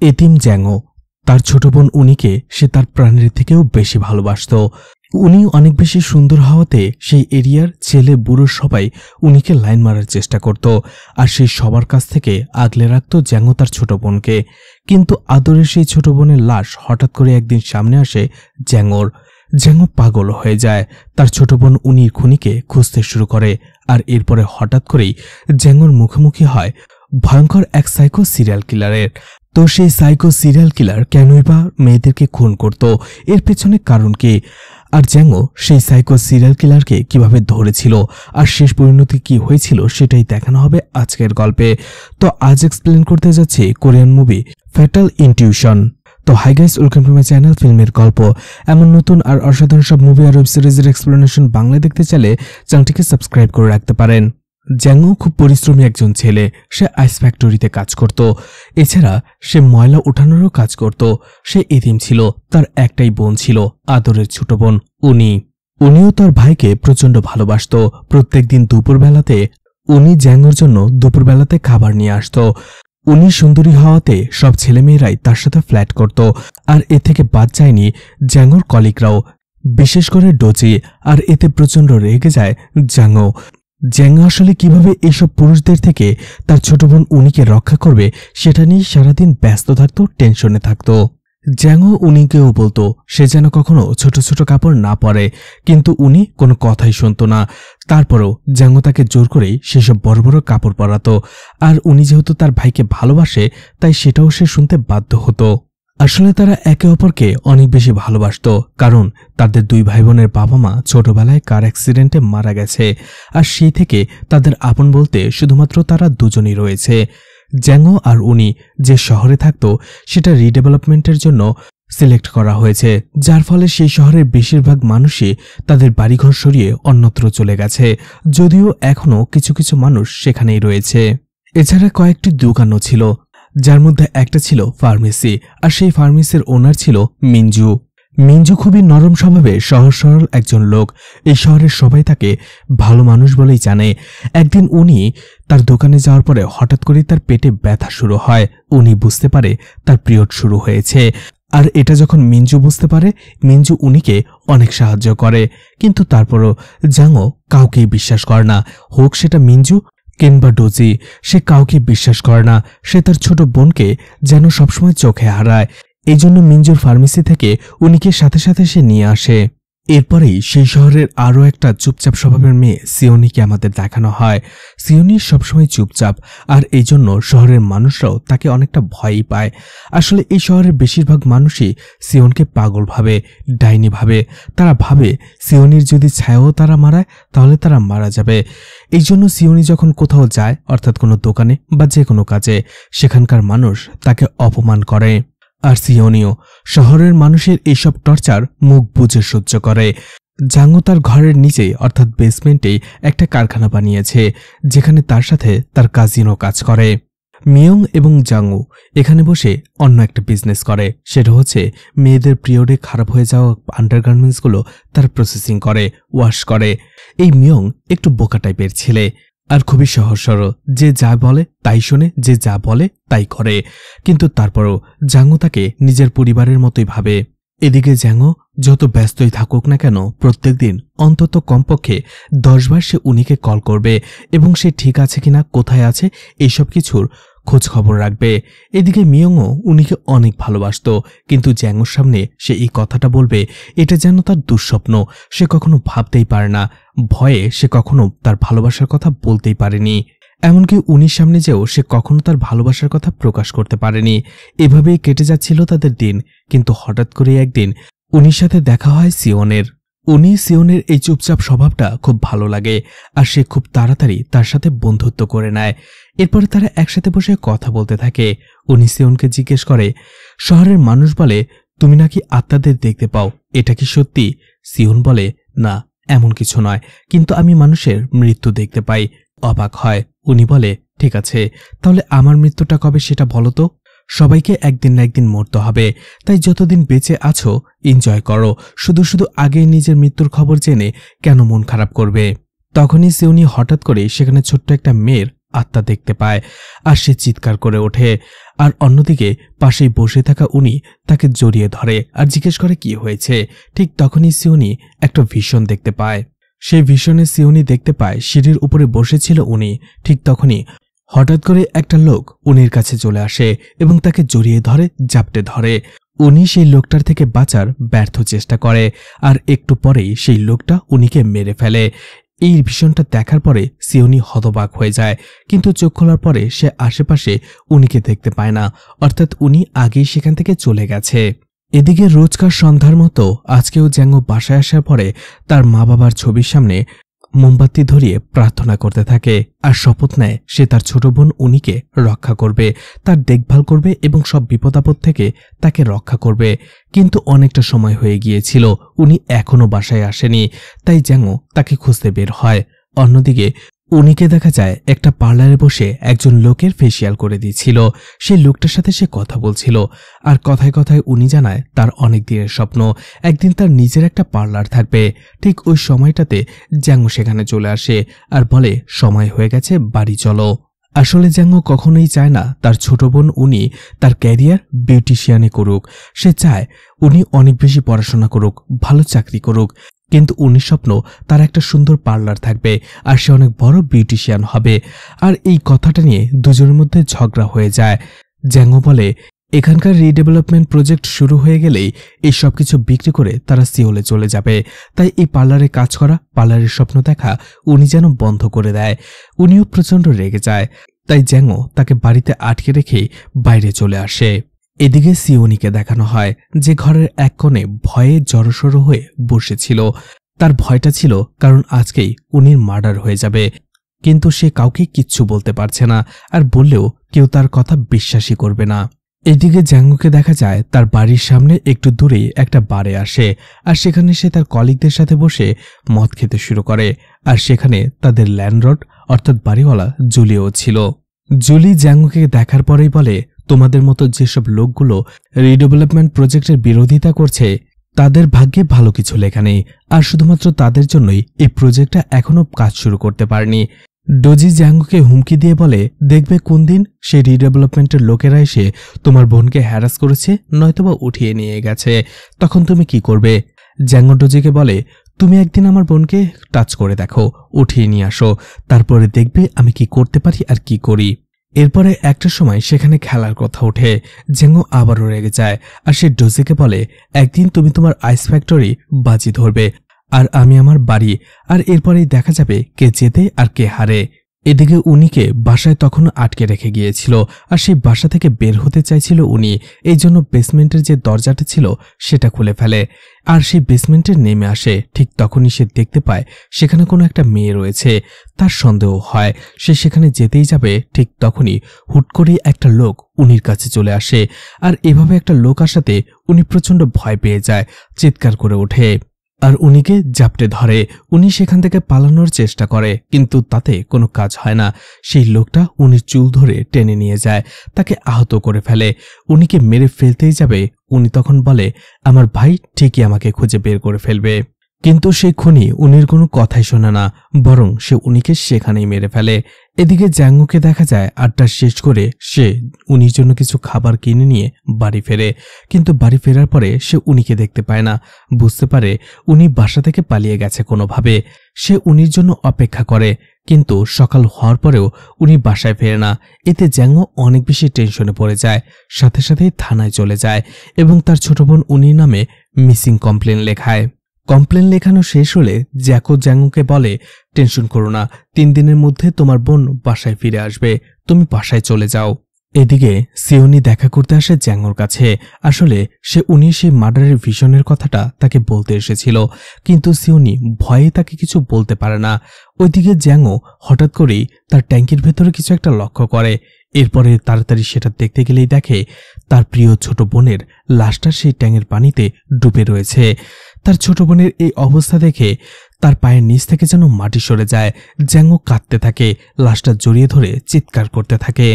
এতিম জ্যাঙো তার ছোট বোন উনিকে সে তার প্রাণের থেকেও বেশি ভালোবাসত। উনি অনেক বেশি সুন্দর হওয়াতে সেই এরিয়ার ছেলে বুড়ো সবাই উনিকে লাইন মারার চেষ্টা করত, আর সেই সবার কাছ থেকে আগলে রাখত জ্যাঙো তার ছোট বোনকে। কিন্তু আদরের সেই ছোট বোনের লাশ হঠাৎ করে একদিন সামনে আসে জ্যাঙোর। জ্যাঙো পাগল হয়ে যায়, তার ছোট বোন উনির খুনিকে খুঁজতে শুরু করে। আর এরপরে হঠাৎ করেই জ্যাঙোর মুখোমুখি হয় ভয়ঙ্কর এক সাইকো সিরিয়াল কিলারের। তো সেই সাইকো সিরিয়াল কিলার কেনই বা মেয়েদেরকে খুন করত, এর পেছনে কারণ কি, আর জ্যাঙো সেই সাইকো সিরিয়াল কিলারকে কিভাবে ধরেছিল আর শেষ পরিণতি কি হয়েছিল সেটাই দেখানো হবে আজকের গল্পে। তো আজ এক্সপ্লেন করতে যাচ্ছি কোরিয়ান মুভি ফ্যাটাল ইনটিউশন। তো hi guys, welcome to my channel ফিল্মের গল্প। এমন নতুন আর অসাধারণ সব মুভি আর ওয়েব সিরিজের এক্সপ্লেনেশন বাংলা দেখতে চাইলে চ্যানেলটিকে সাবস্ক্রাইব করে রাখতে পারেন। জ্যাঙো খুব পরিশ্রমী একজন ছেলে, সে আইস ফ্যাক্টরিতে কাজ করত। এছাড়া সে ময়লা উঠানোরও কাজ করত। সে এতিম ছিল, তার একটাই বোন ছিল, আদরের ছোট বোন উনিও তার ভাইকে প্রচন্ড ভালোবাসত। প্রত্যেকদিন দুপুরবেলাতে উনি জ্যাঙোর জন্য দুপুরবেলাতে খাবার নিয়ে আসত। উনি সুন্দরী হওয়াতে সব ছেলেমেয়েরাই তার সাথে ফ্ল্যাট করত, আর এ থেকে বাদ যায়নি জ্যাঙোর কলিগরাও, বিশেষ করে ডোজি। আর এতে প্রচন্ড রেগে যায় জ্যাঙো। জ্যাঙো আসলে কিভাবে এইসব পুরুষদের থেকে তার ছোট বোন উনিকে রক্ষা করবে সেটা নিয়ে সারাদিন ব্যস্ত থাকত, টেনশনে থাকত। জ্যাঙো উনিকেও বলতো সে যেন কখনো ছোট ছোট কাপড় না পরে, কিন্তু উনি কোনো কথাই শুনত না। তারপরও জ্যাঙো তাকে জোর করেই সেসব বড় বড় কাপড় পরাতো। আর উনি যেহেতু তার ভাইকে ভালোবাসে তাই সেটাও সে শুনতে বাধ্য হতো। আসলে তারা একে অপরকে অনেক বেশি ভালোবাসত, কারণ তাদের দুই ভাই বোনের বাবা মা ছোটবেলায় কার অ্যাক্সিডেন্টে মারা গেছে, আর সেই থেকে তাদের আপন বলতে শুধুমাত্র তারা দুজনই রয়েছে। জ্যাঙো আর উনি যে শহরে থাকত সেটা রিডেভেলপমেন্টের জন্য সিলেক্ট করা হয়েছে, যার ফলে সেই শহরের বেশিরভাগ মানুষই তাদের বাড়িঘর সরিয়ে অন্যত্র চলে গেছে, যদিও এখনও কিছু কিছু মানুষ সেখানেই রয়েছে। এছাড়া কয়েকটি দোকানও ছিল, যার মধ্যে একটা ছিল ফার্মেসি, আর সেই ফার্মেসির ওনার ছিল মিঞ্জু খুবই নরম স্বভাবে সহজ সরল একজন লোক। এই শহরের সবাই তাকে ভালো মানুষ বলেই জানে। একদিন উনি তার দোকানে যাওয়ার পরে হঠাৎ করে তার পেটে ব্যথা শুরু হয়। উনি বুঝতে পারে তার পিরিয়ড শুরু হয়েছে, আর এটা যখন মিঞ্জু বুঝতে পারে, মিঞ্জু উনিকে অনেক সাহায্য করে। কিন্তু তারপরও জ্যাঙো কাউকেই বিশ্বাস করে না, হোক সেটা মিঞ্জু কিংবা ডোজি, সে কাউকে বিশ্বাস করে না। সে তার ছোট বোনকে যেন সবসময় চোখে হারায়। এই জন্য মিঞ্জুর ফার্মেসি থেকে উনিকে সাথে সাথে সে নিয়ে আসে। এরপরেই সেই শহরের আরও একটা চুপচাপ স্বভাবের মেয়ে সিওনিকে আমাদের দেখানো হয়। সিওনি সবসময় চুপচাপ, আর এই জন্য শহরের মানুষরাও তাকে অনেকটা ভয়ই পায়। আসলে এই শহরের বেশিরভাগ মানুষই সিওনকে পাগল ভাবে, ডাইনি ভাবে। তারা ভাবে সিওনির যদি ছায়াও তারা মারায় তাহলে তারা মারা যাবে। এই জন্য সিওনি যখন কোথাও যায়, অর্থাৎ কোনো দোকানে বা যে কোনো কাজে, সেখানকার মানুষ তাকে অপমান করে। আর সিওনিও শহরের মানুষের এইসব টর্চার মুখ বুজে সহ্য করে। জ্যাঙো তার ঘরের নিচেই অর্থাৎ বেসমেন্টেই একটা কারখানা বানিয়েছে, যেখানে তার সাথে তার কাজিনও কাজ করে। মিয়ং এবং জ্যাঙো এখানে বসে অন্য একটা বিজনেস করে, সেটা হচ্ছে মেয়েদের পিরিয়ডে খারাপ হয়ে যাওয়া আন্ডারগার্মেন্টসগুলো তার প্রসেসিং করে, ওয়াশ করে। এই মিয়ং একটু বোকা টাইপের ছেলে, আর খুবই সহজ সরল, যে যা বলে তাই শোনে, যে যা বলে তাই করে। কিন্তু তারপরও জ্যাঙো তাকে নিজের পরিবারের মতোই ভাবে। এদিকে জ্যাঙো যত ব্যস্তই থাকুক না কেন, প্রত্যেকদিন অন্তত কমপক্ষে 10 বার সে উনিকে কল করবে এবং সে ঠিক আছে কিনা, কোথায় আছে, এইসব কিছুর খোঁজ খবর রাখবে। এদিকে মিয়ংও উনিকে অনেক ভালোবাসত, কিন্তু জ্যাঙোর সামনে সে এই কথাটা বলবে এটা যেন তার দুঃস্বপ্ন। সে কখনো ভাবতেই পারে না, ভয়ে সে কখনো তার ভালোবাসার কথা বলতেই পারেনি। এমনকি উনির সামনে যেও সে কখনো তার ভালোবাসার কথা প্রকাশ করতে পারেনি। এভাবেই কেটে যাচ্ছিল তাদের দিন। কিন্তু হঠাৎ করে একদিন উনির সাথে দেখা হয় সিওনের। সিওনের এই চুপচাপ স্বভাবটা খুব ভালো লাগে, আর সে খুব তাড়াতাড়ি তার সাথে বন্ধুত্ব করে নেয়। এরপরে তারা একসাথে বসে কথা বলতে থাকে। উনি সিওনকে জিজ্ঞেস করে, শহরের মানুষ বলে তুমি নাকি আত্মাদের দেখতে পাও, এটা কি সত্যি? সিওন বলে, না, এমন কিছু নয়, কিন্তু আমি মানুষের মৃত্যু দেখতে পাই। অবাক হয়। উনি বলে, ঠিক আছে, তাহলে আমার মৃত্যুটা কবে সেটা বলো তো। সবাইকে একদিন না একদিন মরতে হবে, তাই যতদিন বেঁচে আছো এনজয় করো। শুধু শুধু আগেই নিজের মৃত্যুর খবর জেনে কেন মন খারাপ করবে? তখনই সিওনি হঠাৎ করে সেখানে ছোট্ট একটা মেয়ের আত্মা দেখতে পায় আর সে চিৎকার করে ওঠে। আর অন্যদিকে পাশেই বসে থাকা উনি তাকে জড়িয়ে ধরে আর জিজ্ঞেস করে কি হয়েছে। ঠিক তখনই সিওনি একটা ভিশন দেখতে পায়। সেই ভিশনে সিওনি দেখতে পায় সিঁড়ির উপরে বসেছিল উনি। ঠিক তখনই হঠাৎ করে একটা লোক উনির কাছে চলে আসে এবং তাকে জড়িয়ে ধরে, জাপটে ধরে। উনি সেই লোকটার থেকে বাঁচার ব্যর্থ চেষ্টা করে আর একটু পরেই সেই লোকটা উনিকে মেরে ফেলে। এই ভীষণটা দেখার পরে সিওনি হতবাক হয়ে যায়, কিন্তু চোখ খোলার পরে সে আশেপাশে উনিকে দেখতে পায় না, অর্থাৎ উনি আগেই সেখান থেকে চলে গেছে। এদিকে রোজকার সন্ধ্যার মতো আজকেও জ্যাঙ্গো বাসায় আসার পরে তার মা বাবার ছবির সামনে মোমবাতি ধরিয়ে প্রার্থনা করতে থাকে আর শপথ নেয় সে তার ছোট বোন উনিকে রক্ষা করবে, তার দেখভাল করবে এবং সব বিপদাপদ থেকে তাকে রক্ষা করবে। কিন্তু অনেকটা সময় হয়ে গিয়েছিল, উনি এখনো বাসায় আসেনি। তাই জ্যাঙ্গো তাকে খুঁজতে বের হয়। অন্যদিকে উনিকে দেখা যায় একটা পার্লারে বসে একজন লোকের ফেসিয়াল করে দিচ্ছিল। সেই লোকটার সাথে সে কথা বলছিল আর কথায় কথায় উনি জানায় তার অনেক দিনের স্বপ্ন একদিন তার নিজের একটা পার্লার থাকবে। ঠিক ওই সময়টাতে জ্যাঙ্গো সেখানে চলে আসে আর বলে সময় হয়ে গেছে, বাড়ি চলো। আসলে জ্যাঙ্গো কখনোই চায় না তার ছোট বোন উনি তার ক্যারিয়ার বিউটিশিয়ানে করুক। সে চায় উনি অনেক বেশি পড়াশোনা করুক, ভালো চাকরি করুক, কিন্তু উনি স্বপ্ন তার একটা সুন্দর পার্লার থাকবে আর সে অনেক বড় বিউটিশিয়ান হবে। আর এই কথাটা নিয়ে দুজনের মধ্যে ঝগড়া হয়ে যায়। জ্যাঙ্গো বলে এখানকার রিডেভেলপমেন্ট প্রজেক্ট শুরু হয়ে গেলেই এই সবকিছু বিক্রি করে তারা সিওলে চলে যাবে, তাই এই পার্লারে কাজ করা, পার্লারের স্বপ্ন দেখা উনি যেন বন্ধ করে দেয়। উনিও প্রচণ্ড রেগে যায়, তাই জ্যাঙ্গো তাকে বাড়িতে আটকে রেখে বাইরে চলে আসে। এদিকে সিওনিকে দেখানো হয় যে ঘরের এক কোণে ভয়ে জড়সড় হয়ে বসেছিল। তার ভয়টা ছিল কারণ আজকেই উনির মার্ডার হয়ে যাবে, কিন্তু সে কাউকে কিচ্ছু বলতে পারছে না, আর বললেও কেউ তার কথা বিশ্বাসই করবে না। এদিকে জ্যাঙ্গোকে দেখা যায় তার বাড়ির সামনে একটু দূরেই একটা বারে আসে আর সেখানে সে তার কলিগদের সাথে বসে মদ খেতে শুরু করে। আর সেখানে তাদের ল্যান্ডলর্ড অর্থাৎ বাড়িওয়ালা জুলিও ছিল। জুলি জ্যাঙ্গোকে দেখার পরেই বলে তোমাদের মতো যেসব লোকগুলো রিডেভেলপমেন্ট প্রজেক্টের বিরোধিতা করছে তাদের ভাগ্যে ভালো কিছু লেখা নেই, আর শুধুমাত্র তাদের জন্যই এই প্রজেক্টটা এখনো কাজ শুরু করতে পারেনি। ডোজি জ্যাঙ্গোকে হুমকি দিয়ে বলে দেখবে কোন দিন সেই রিডেভেলপমেন্টের লোকেরা এসে তোমার বোনকে হ্যারাস করেছে নয়তোবা উঠিয়ে নিয়ে গেছে, তখন তুমি কি করবে? জ্যাঙ্গো ডোজিকে বলে তুমি একদিন আমার বোনকে টাচ করে দেখো, উঠিয়ে নিয়ে আসো, তারপরে দেখবে আমি কি করতে পারি আর কি করি। এরপরে একটা সময় সেখানে খেলার কথা ওঠে। জ্যাঙ্গো আবারও রেগে যায় আর সে ডোজিকে বলে একদিন তুমি তোমার আইস ফ্যাক্টরি বাজি ধরবে আর আমি আমার বাড়ি, আর এরপরেই দেখা যাবে কে জেতে আর কে হারে। এদিকে উনিকে বাসায় তখনও আটকে রেখে গিয়েছিল আর সেই বাসা থেকে বের হতে চাইছিল উনি, এই জন্য বেসমেন্টের যে দরজাটা ছিল সেটা খুলে ফেলে আর সেই বেসমেন্টে নেমে আসে। ঠিক তখনই সে দেখতে পায় সেখানে কোনো একটা মেয়ে রয়েছে। তার সন্দেহ হয় সে সেখানে যেতেই যাবে, ঠিক তখনই হুট করেই একটা লোক উনির কাছে চলে আসে আর এভাবে একটা লোক আসাতে উনি প্রচণ্ড ভয় পেয়ে যায়, চিৎকার করে ওঠে আর উনিকে জাপটে ধরে। উনি সেখান থেকে পালানোর চেষ্টা করে, কিন্তু তাতে কোনো কাজ হয় না। সেই লোকটা উনির চুল ধরে টেনে নিয়ে যায়, তাকে আহত করে ফেলে। উনিকে মেরে ফেলতেই যাবে, উনি তখন বলে আমার ভাই ঠিকই আমাকে খুঁজে বের করে ফেলবে। কিন্তু সেই খুনি উনির কোনো কথাই শোনে না, বরং সে উনিকে সেখানেই মেরে ফেলে। এদিকে জ্যাঙ্গোকে দেখা যায় আড্ডা শেষ করে সে উনির জন্য কিছু খাবার কিনে নিয়ে বাড়ি ফেরে, কিন্তু বাড়ি ফেরার পরে সে উনিকে দেখতে পায় না। বুঝতে পারে উনি বাসা থেকে পালিয়ে গেছে কোনোভাবে। সে উনির জন্য অপেক্ষা করে, কিন্তু সকাল হওয়ার পরেও উনি বাসায় ফেরে না। এতে জ্যাঙ্গো অনেক বেশি টেনশনে পড়ে যায়, সাথে সাথেই থানায় চলে যায় এবং তার ছোট বোন উনির নামে মিসিং কমপ্লেন লেখায়। কমপ্লেন লেখানো শেষ হলে জ্যাঙ্গোকে বলে টেনশন করো না, 3 দিনের মধ্যে তোমার বোন বাসায় ফিরে আসবে, তুমি বাসায় চলে যাও। এদিকে সিওনি দেখা করতে আসে জ্যাঙ্গোর কাছে। আসলে সে উনি সেই মার্ডারের ভিশনের কথাটা তাকে বলতে এসেছিল, কিন্তু সিওনি ভয়ে তাকে কিছু বলতে পারে না। ওইদিকে জ্যাঙ্গো হঠাৎ করেই তার ট্যাঙ্কির ভেতরে কিছু একটা লক্ষ্য করে। এরপরে তাড়াতাড়ি সেটা দেখতে গেলেই দেখে তার প্রিয় ছোট বোনের লাশটা সেই ট্যাঙ্কের পানিতে ডুবে রয়েছে। তার ছোট বোনের এই অবস্থা দেখে তার পায়ের নিচ থেকে যেন মাটি সরে যায়। জ্যাঙ্গো কাঁদতে থাকে, লাশটা জড়িয়ে ধরে চিৎকার করতে থাকে।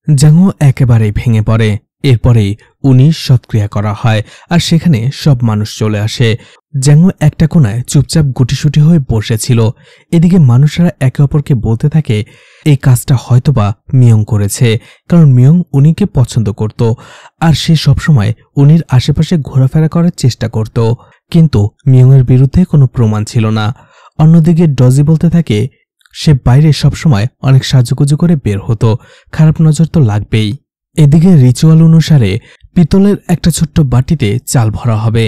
জ্যাঙ্গো একেবারেই ভেঙে পড়ে। এরপরেই উনি সৎক্রিয়া করা হয় আর সেখানে সব মানুষ চলে আসে। জ্যাঙ্গো একটা কোনায় চুপচাপ গুটিসুটি হয়ে বসেছিল। এদিকে মানুষেরা একে অপরকে বলতে থাকে এই কাজটা হয়তোবা মিয়ং করেছে, কারণ মিয়ং উনিকে পছন্দ করত আর সে সবসময় উনির আশেপাশে ঘোরাফেরা করার চেষ্টা করত, কিন্তু মিয়ংয়ের বিরুদ্ধে কোনো প্রমাণ ছিল না। অন্যদিকে ডজি বলতে থাকে সে বাইরে সবসময় অনেক সাজুগুজু করে বের হতো, খারাপ নজর তো লাগবেই। এদিকে রিচুয়াল অনুসারে পিতলের একটা ছোট্ট বাটিতে চাল ভরা হবে,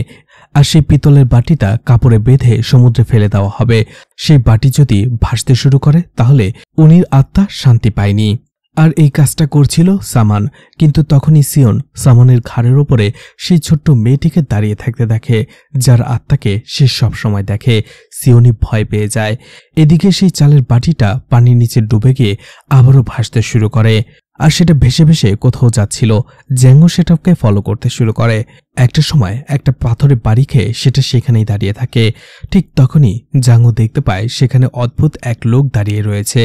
আর সেই পিতলের বাটিটা কাপড়ে বেঁধে সমুদ্রে ফেলে দেওয়া হবে। সেই বাটি যদি ভাসতে শুরু করে তাহলে উনির আত্মা শান্তি পায়নি। আর এই কাজটা করছিল সামান, কিন্তু তখনই সিওন সামানের ঘাড়ের ওপরে সেই ছোট্ট মেয়েটিকে দাঁড়িয়ে থাকতে দেখে, যার আত্মাকে সে সবসময় দেখে। সিওনি ভয় পেয়ে যায়। এদিকে সেই চালের বাটিটা পানির নিচে ডুবে গিয়ে আবারও ভাসতে শুরু করে, আর সেটা ভেসে ভেসে কোথাও যাচ্ছিল। জ্যাঙ্গো সেটাকে ফলো করতে শুরু করে। একটা সময় একটা পাথরে বাড়ি খেয়ে সেটা সেখানেই দাঁড়িয়ে থাকে। ঠিক তখনই জ্যাঙ্গো দেখতে পায় সেখানে অদ্ভুত এক লোক দাঁড়িয়ে রয়েছে,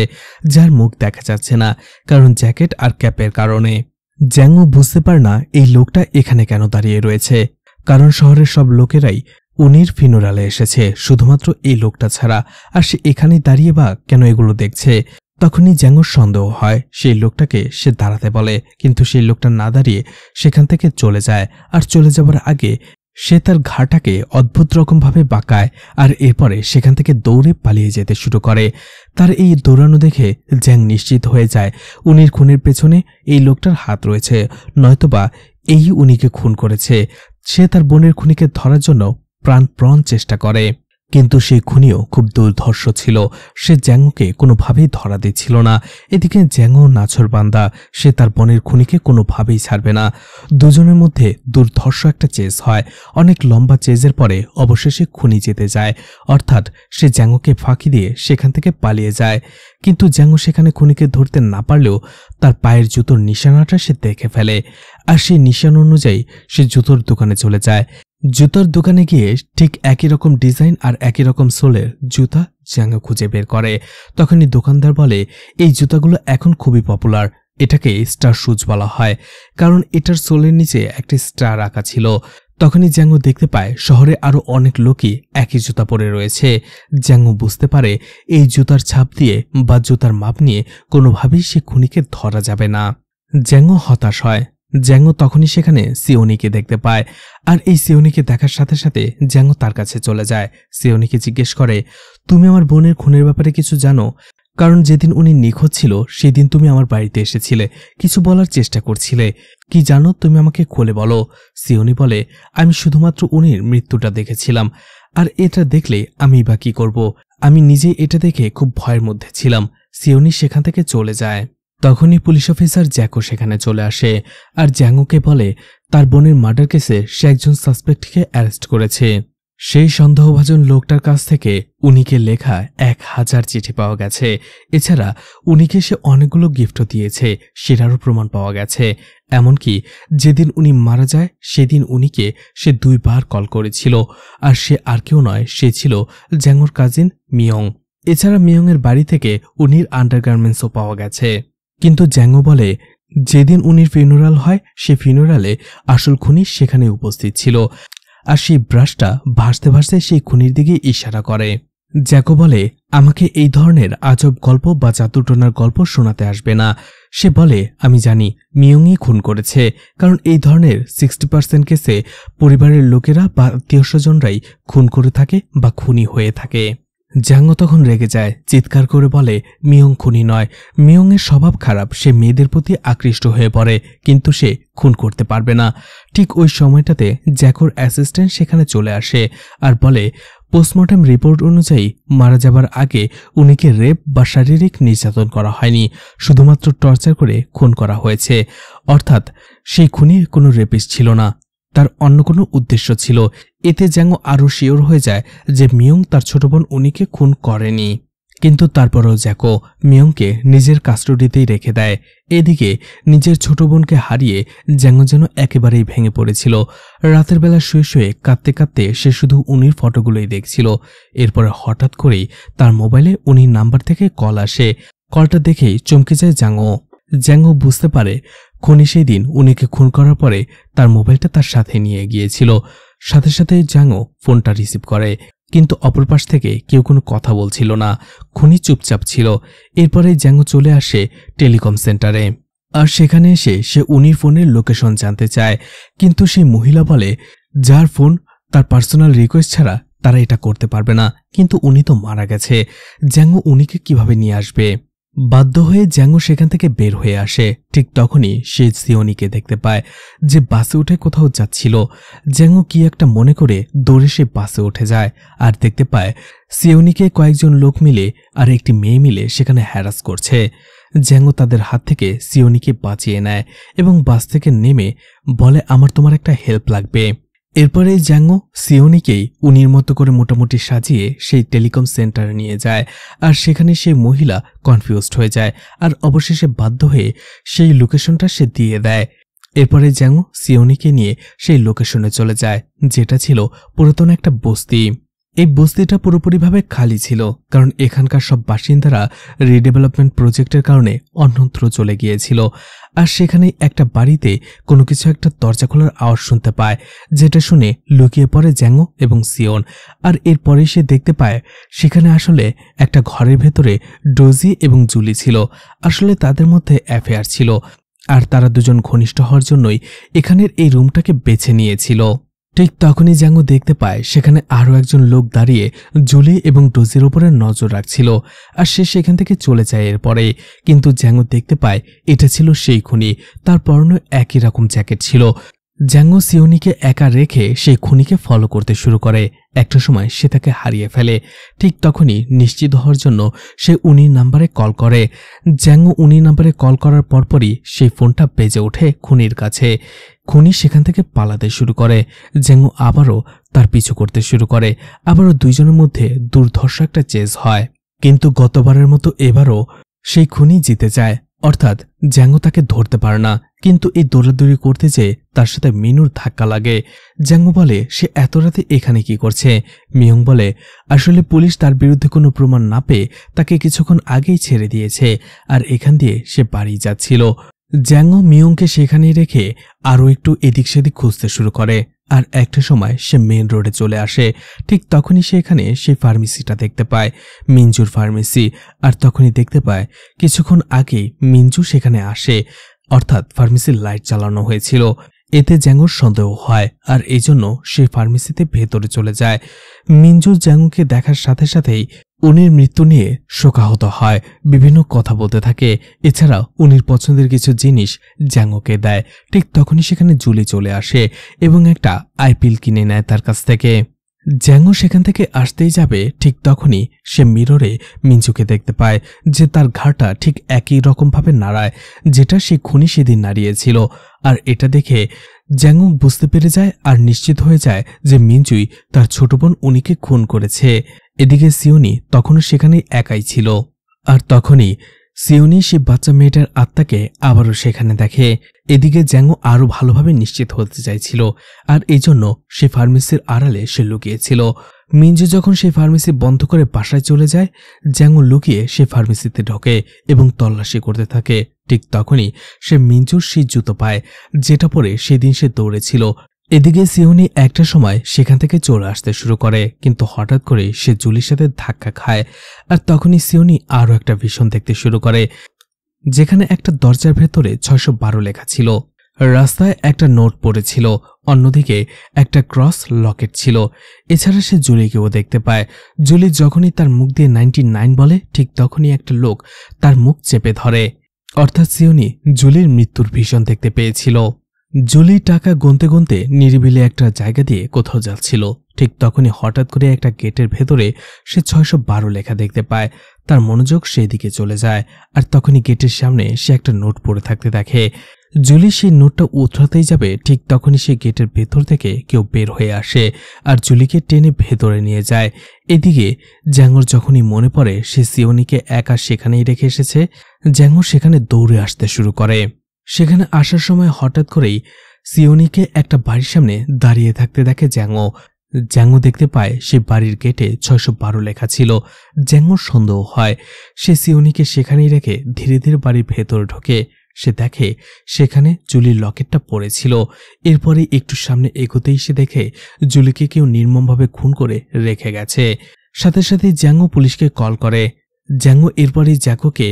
যার মুখ দেখা যাচ্ছে না, কারণ জ্যাকেট আর ক্যাপের কারণে। জ্যাঙ্গো বুঝতে পারে না এই লোকটা এখানে কেন দাঁড়িয়ে রয়েছে, কারণ শহরের সব লোকেরাই উনির ফিনোরালে এসেছে, শুধুমাত্র এই লোকটা ছাড়া। আর সে এখানেই দাঁড়িয়ে বা কেন এগুলো দেখছে? তখনই জ্যাঙ্গোর সন্দেহ হয়। সেই লোকটাকে সে দাঁড়াতে বলে, কিন্তু সেই লোকটা না দাঁড়িয়ে সেখান থেকে চলে যায়। আর চলে যাবার আগে সে তার ঘাড়টাকে অদ্ভুত রকমভাবে বাঁকায়, আর এরপরে সেখান থেকে দৌড়ে পালিয়ে যেতে শুরু করে। তার এই দৌড়ানো দেখে জ্যাং নিশ্চিত হয়ে যায় উনির খুনের পেছনে এই লোকটার হাত রয়েছে, নয়তোবা এই উনিকে খুন করেছে। সে তার বোনের খুনিকে ধরার জন্য প্রাণপণ চেষ্টা করে, কিন্তু সেই খুনিও খুব দুর্ধর্ষ ছিল। সে জ্যাঙ্গোকে কোনোভাবেই ধরা দিচ্ছিল না। এদিকে জ্যাঙ্গো নাছোড়বান্দা, সে তার বোনের খুনিকে কোনোভাবেই ছাড়বে না। দুজনের মধ্যে দুর্ধর্ষ একটা চেজ হয়। অনেক লম্বা চেজের পরে অবশেষে খুনি জিতে যায়, অর্থাৎ সে জ্যাঙ্গোকে ফাঁকি দিয়ে সেখান থেকে পালিয়ে যায়। কিন্তু জ্যাঙ্গো সেখানে খুনিকে ধরতে না পারলেও তার পায়ের জুতোর নিশানাটা সে দেখে ফেলে, আর সেই নিশান অনুযায়ী সে জুতোর দোকানে চলে যায়। জুতোর দোকানে গিয়ে ঠিক একই রকম ডিজাইন আর একই রকম সোলের জুতা জ্যাঙ্গো খুঁজে বের করে। তখনই দোকানদার বলে এই জুতাগুলো এখন খুবই পপুলার, এটাকে স্টার শুজ বলা হয়, কারণ এটার সোলের নিচে একটি স্টার আঁকা ছিল। তখনই জ্যাঙ্গো দেখতে পায় শহরে আরো অনেক লোকই একই জুতা পরে রয়েছে। জ্যাঙ্গো বুঝতে পারে এই জুতার ছাপ দিয়ে বা জুতার মাপ নিয়ে কোনোভাবেই সে খুনিকে ধরা যাবে না। জ্যাঙ্গো হতাশ হয়। জ্যাঙ্গো তখনই সেখানে সিওনিকে দেখতে পায়, আর এই সিওনিকে দেখার সাথে সাথে জ্যাঙ্গো তার কাছে চলে যায়। সিওনিকে জিজ্ঞেস করে, তুমি আমার বোনের খুনের ব্যাপারে কিছু জানো? কারণ যেদিন উনি নিখোঁজ ছিল সেদিন তুমি আমার বাড়িতে এসেছিলে, কিছু বলার চেষ্টা করছিলে। কি জানো তুমি আমাকে খুলে বলো। সিওনি বলে, আমি শুধুমাত্র উনির মৃত্যুটা দেখেছিলাম, আর এটা দেখলে আমি বা কি করব? আমি নিজে এটা দেখে খুব ভয়ের মধ্যে ছিলাম। সিওনি সেখান থেকে চলে যায়। তখনই পুলিশ অফিসার জ্যাকো সেখানে চলে আসে, আর জ্যাঙ্গোকে বলে তার বোনের মার্ডার কেসে সে একজন সাসপেক্টকে অ্যারেস্ট করেছে। সেই সন্দেহভাজন লোকটার কাছ থেকে উনিকে লেখা 1000 চিঠি পাওয়া গেছে। এছাড়া উনিকে সে অনেকগুলো গিফটও দিয়েছে, সেটারও প্রমাণ পাওয়া গেছে। এমনকি যেদিন উনি মারা যায় সেদিন উনিকে সে 2 বার কল করেছিল, আর সে আর কেউ নয়, সে ছিল জ্যাঙ্গোর কাজিন মিয়ং। এছাড়া মিয়ংয়ের বাড়ি থেকে উনির আন্ডারগার্মেন্টসও পাওয়া গেছে। কিন্তু জ্যাঙ্গো বলে যেদিন উনির ফিউনারাল হয় সে ফিউনারালে আসল খুনি সেখানে উপস্থিত ছিল, আর সেই ব্রাশটা ভাসতে ভাসতে সেই খুনির দিকে ইশারা করে। জ্যাকো বলে আমাকে এই ধরনের আজব গল্প বা জাদুটোনার গল্প শোনাতে আসবে না। সে বলে আমি জানি মিয়ংই খুন করেছে, কারণ এই ধরনের 60% কেসে পরিবারের লোকেরা বা আত্মীয়স্বজনরাই খুন করে থাকে বা খুনি হয়ে থাকে। জ্যাঙ্গো তখন রেগে যায়, চিৎকার করে বলে মিয়ং খুনি নয়, মিয়ংয়ের স্বভাব খারাপ, সে মেয়েদের প্রতি আকৃষ্ট হয়ে পড়ে, কিন্তু সে খুন করতে পারবে না। ঠিক ওই সময়টাতে জ্যাকোর অ্যাসিস্ট্যান্ট সেখানে চলে আসে আর বলে পোস্টমর্টেম রিপোর্ট অনুযায়ী মারা যাবার আগে উনিকে রেপ বা শারীরিক নির্যাতন করা হয়নি, শুধুমাত্র টর্চার করে খুন করা হয়েছে। অর্থাৎ সেই খুনি কোনো রেপিস্ট ছিল না, তার অন্য কোনো উদ্দেশ্য ছিল। এতে জ্যাঙ্গো আরও শিওর হয়ে যায় যে মিয়ং তার ছোট বোন উনিকে খুন করেনি। কিন্তু তারপরও জ্যাকো মিয়ংকে নিজের কাস্টডিতেই রেখে দেয়। এদিকে নিজের ছোট বোনকে হারিয়ে জ্যাঙ্গো যেন একেবারেই ভেঙে পড়েছিল। রাতের বেলা শুয়ে শুয়ে কাঁদতে কাঁদতে সে শুধু উনির ফটোগুলোই দেখছিল। এরপরে হঠাৎ করেই তার মোবাইলে উনির নাম্বার থেকে কল আসে। কলটা দেখেই চমকে যায় জ্যাঙ্গো। জ্যাঙ্গো বুঝতে পারে খুনি সেই দিন উনিকে খুন করার পরে তার মোবাইলটা তার সাথে নিয়ে গিয়েছিল। সাথে সাথে জ্যাংও ফোনটা রিসিভ করে, কিন্তু অপর পাশ থেকে কেউ কোনো কথা বলছিল না। খুনি চুপচাপ ছিল। এরপরে জ্যাংও চলে আসে টেলিকম সেন্টারে, আর সেখানে এসে সে উনির ফোনের লোকেশন জানতে চায়। কিন্তু সেই মহিলা বলে যার ফোন তার পার্সোনাল রিকোয়েস্ট ছাড়া তারা এটা করতে পারবে না, কিন্তু উনি তো মারা গেছে। জ্যাংও উনিকে কিভাবে নিয়ে আসবে? বাধ্য হয়ে জ্যাংও সেখান থেকে বের হয়ে আসে। ঠিক তখনই সে সিওনিকে দেখতে পায় যে বাসে উঠে কোথাও যাচ্ছিল। জ্যাংও কি একটা মনে করে দৌড়ে সে বাসে উঠে যায়, আর দেখতে পায় সিওনিকে কয়েকজন লোক মিলে আর একটি মেয়ে মিলে সেখানে হ্যারাস করছে। জ্যাংও তাদের হাত থেকে সিওনিকে বাঁচিয়ে নেয় এবং বাস থেকে নেমে বলে আমার তোমার একটা হেল্প লাগবে। এরপরে জ্যাংও সিওনিকেই উনির মতো করে মোটামুটি সাজিয়ে সেই টেলিকম সেন্টারে নিয়ে যায়, আর সেখানে সেই মহিলা কনফিউজড হয়ে যায় আর অবশেষে বাধ্য হয়ে সেই লোকেশনটা সে দিয়ে দেয়। এরপরে জ্যাংও সিওনিকে নিয়ে সেই লোকেশনে চলে যায়, যেটা ছিল পুরাতন একটা বস্তি। এই বস্তিটা পুরোপুরিভাবে খালি ছিল, কারণ এখানকার সব বাসিন্দারা রিডেভেলপমেন্ট প্রজেক্টের কারণে অন্যত্র চলে গিয়েছিল। আর সেখানে একটা বাড়িতে কোনো কিছু একটা দরজা খোলার আওয়াজ শুনতে পায়, যেটা শুনে লুকিয়ে পড়ে জ্যাংও এবং সিওন। আর এরপরে সে দেখতে পায় সেখানে আসলে একটা ঘরের ভেতরে ডোজি এবং জুলি ছিল। আসলে তাদের মধ্যে অ্যাফেয়ার ছিল, আর তারা দুজন ঘনিষ্ঠ হওয়ার জন্যই এখানের এই রুমটাকে বেছে নিয়েছিল। ঠিক তখনই জ্যাংও দেখতে পায় সেখানে আরও একজন লোক দাঁড়িয়ে জুলি এবং ডোজির উপরে নজর রাখছিল, আর সে সেখান থেকে চলে যায় এরপরে। কিন্তু জ্যাংও দেখতে পায় এটা ছিল সেই খুনি, তার পরনে একই রকম জ্যাকেট ছিল। জ্যাংও সিওনিকে একা রেখে সেই খুনিকে ফলো করতে শুরু করে। একটা সময় সে তাকে হারিয়ে ফেলে। ঠিক তখনই নিশ্চিত হওয়ার জন্য সে উনির নাম্বারে কল করে। জ্যাংও উনির নাম্বারে কল করার পরপরই সেই ফোনটা বেজে ওঠে খুনির কাছে। খুনি সেখান থেকে পালাতে শুরু করে। জ্যাংও আবারও তার পিছু করতে শুরু করে। আবারও দুইজনের মধ্যে দুর্ধর্ষ একটা চেজ হয়, কিন্তু গতবারের মতো এবারও সেই খুনি জিতে যায়। অর্থাৎ জ্যাংও তাকে ধরতে পারে না, কিন্তু এই দৌড়াদৌড়ি করতে যেয়ে তার সাথে মিনুর ধাক্কা লাগে। জ্যাংও বলে সে এত রাতে এখানে কি করছে? মিয়ং বলে আসলে পুলিশ তার বিরুদ্ধে কোনো প্রমাণ না পেয়ে তাকে কিছুক্ষণ আগেই ছেড়ে দিয়েছে, আর এখান দিয়ে সে বাড়ি যাচ্ছিল। জ্যাংও মিয়ংকে সেখানেই রেখে আরও একটু এদিক সেদিক খুঁজতে শুরু করে, আর একটা সময় সে মেন রোডে চলে আসে। ঠিক তখনই সে এখানে সেই ফার্মেসিটা দেখতে পায়, মিঞ্জুর ফার্মেসি। আর তখনই দেখতে পায় কিছুক্ষণ আগেই মিঞ্জু সেখানে আসে, অর্থাৎ ফার্মেসির লাইট চালানো হয়েছিল। এতে জ্যাংওর সন্দেহ হয়, আর এই জন্য সেই ফার্মেসিতে ভেতরে চলে যায়। মিঞ্জু জ্যাংওকে দেখার সাথে সাথেই উনির মৃত্যু নিয়ে শোকাহত হয়, বিভিন্ন কথা বলতে থাকে। এছাড়া উনির পছন্দের কিছু জিনিস জ্যাংওকে দেয়। ঠিক তখনই সেখানে জুলি চলে আসে এবং একটা আইপিল কিনে নেয় তার কাছ থেকে। জ্যাংও সেখান থেকে আসতেই যাবে, ঠিক তখনই সে মিররে মিঞ্জুকে দেখতে পায় যে তার ঘাড়টা ঠিক একই রকমভাবে নাড়ায় যেটা সে খুনি সেদিন নাড়িয়েছিল। আর এটা দেখে জ্যাংও বুঝতে পেরে যায় আর নিশ্চিত হয়ে যায় যে মিঞ্জুই তার ছোট বোন উনিকে খুন করেছে। এদিকে সিওনি তখনও সেখানে একাই ছিল, আর তখনই সিওনি সেই বাচ্চা মেয়েটার আত্মাকে আবারও সেখানে দেখে। এদিকে জ্যাংও আরও ভালোভাবে নিশ্চিত হতে চাইছিল, আর এই জন্য সে ফার্মেসির আড়ালে সে লুকিয়েছিল। মিঞ্জু যখন সেই ফার্মেসি বন্ধ করে বাসায় চলে যায়, জ্যাংও লুকিয়ে সেই ফার্মেসিতে ঢোকে এবং তল্লাশি করতে থাকে। ঠিক তখনই সে মিঞ্জুর সেই জুতো পায় যেটা পরে সেদিন সে দৌড়েছিল। এদিকে সিওনি একটা সময় সেখান থেকে চলে আসতে শুরু করে, কিন্তু হঠাৎ করে সে জুলির সাথে ধাক্কা খায়। আর তখনই সিওনি আরও একটা ভিশন দেখতে শুরু করে, যেখানে একটা দরজার ভেতরে 612 লেখা ছিল। রাস্তায় একটা নোট পড়েছিল, অন্যদিকে একটা ক্রস লকেট ছিল। এছাড়া সে জুলিকেও দেখতে পায়। জুলি যখনই তার মুখ দিয়ে 99 বলে, ঠিক তখনই একটা লোক তার মুখ চেপে ধরে। অর্থাৎ সিওনি জুলির মৃত্যুর ভিশন দেখতে পেয়েছিল। জুলি টাকা গুনতে গুনতে নিরিবিলি একটা জায়গা দিয়ে কোথাও যাচ্ছিল। ঠিক তখনই হঠাৎ করে একটা গেটের ভেতরে সে 612 লেখা দেখতে পায়। তার মনোযোগ সেই দিকে চলে যায়, আর তখনই গেটের সামনে সে একটা নোট পড়ে থাকতে দেখে। জুলি সেই নোটটা উতরাতেই যাবে, ঠিক তখনই সে গেটের ভেতর থেকে কেউ বের হয়ে আসে আর জুলিকে টেনে ভেতরে নিয়ে যায়। এদিকে জ্যাংওর যখনই মনে পড়ে সে সিওনিকে একা সেখানেই রেখে এসেছে, জ্যাংও সেখানে দৌড়ে আসতে শুরু করে। সেখানে আসার সময় হঠাৎ করেই সিওনিকে একটা বাড়ির সামনে দাঁড়িয়ে থাকতে দেখে জ্যাংও। জ্যাংও দেখতে পায় সে বাড়ির গেটে 612 লেখা ছিল। জ্যাংওর সন্দেহ হয়। সে সিওনিকে সেখানেই রেখে ধীরে ধীরে বাড়ির ভেতরে ঢোকে। সে দেখে সেখানে জুলির লকেটটা পড়েছিল। এরপরে একটু সামনে এগোতেই সে দেখে জুলিকে কেউ নির্মমভাবে খুন করে রেখে গেছে। সাথে সাথে জ্যাঙ্গো পুলিশকে কল করে। জ্যাঙ্গো এরপরে জ্যাকোকে